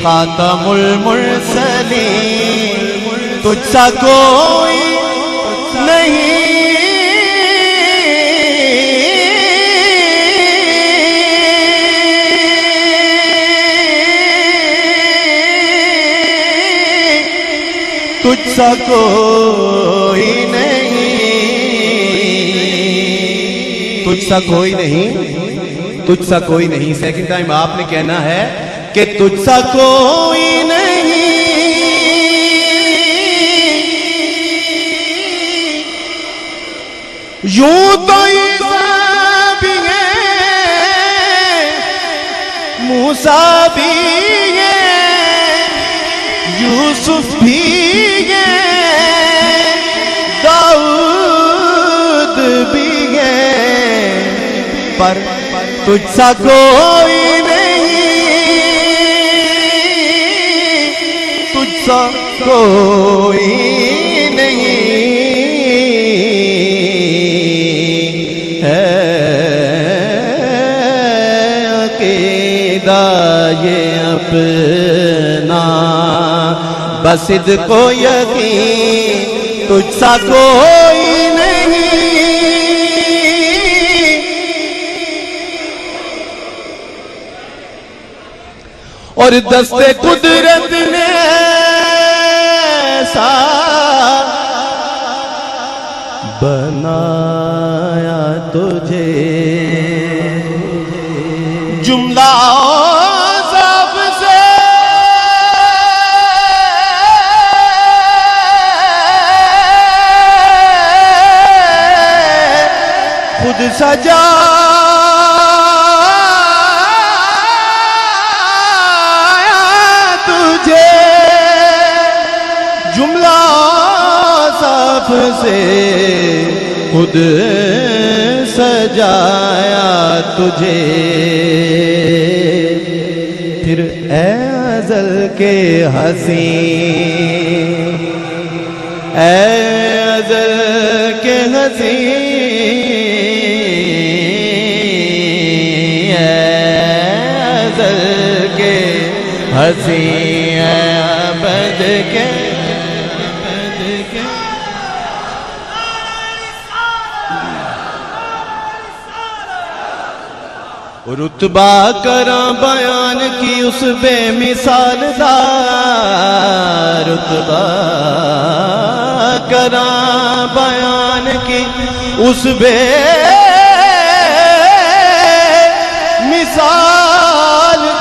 खातमुल मुरसलीन तुझसा कोई नहीं, तुझसा कोई नहीं, तुझसा कोई नहीं, तुझसा कोई नहीं। सेकंड टाइम आपने कहना है कि तुझसा कोई नहीं, यूं तो ईसा भी है, मूसा भी है, यूसुफ भी है, दाऊद भी है, पर तुझसा कोई कोई नहीं है। अकीदा ये अपना बसिद को यकीन तुझसा कोई नहीं, और दस्ते कुदरत ने बनाया तुझे, जुमला सबसे खुद सजा तुझे, जुमला से खुद सजाया तुझे। फिर ए अज़ल के हसी, ए अज़ल के हसी, ए अज़ल के हसी, अबद के रुतबा करा बयान की उस बेमिसाल दा, रुतबा करा बयान की उस बेमिसाल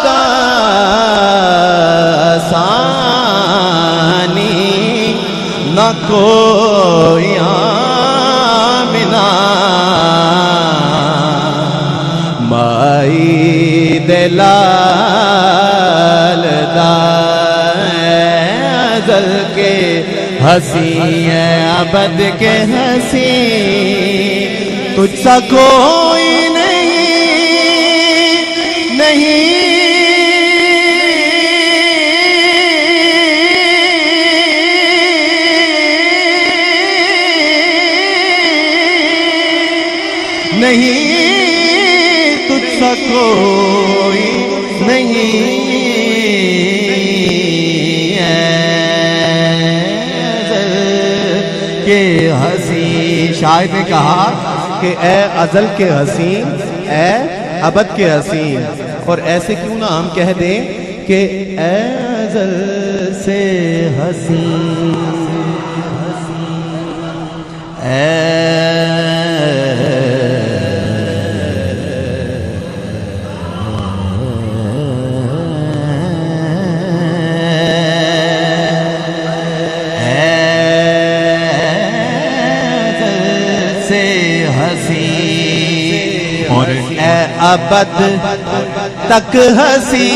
दा, आसानी न कोई आमिना माई दिलाल दा, अज़ल के हसी अबद के हसी, तुझसा कोई नहीं, नहीं नहीं, तुझसा कोई नहीं के हसी। शायर ने कहा कि ए अज़ल के हसी, ए अबद के हसी, और ऐसे क्यों ना हम कह दें कि ए अज़ल से हसी, से हसी ए अबद तक हसी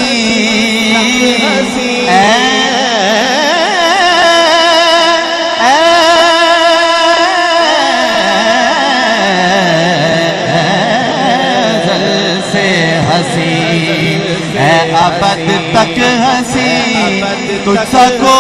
अबद तक हसी तुझसा को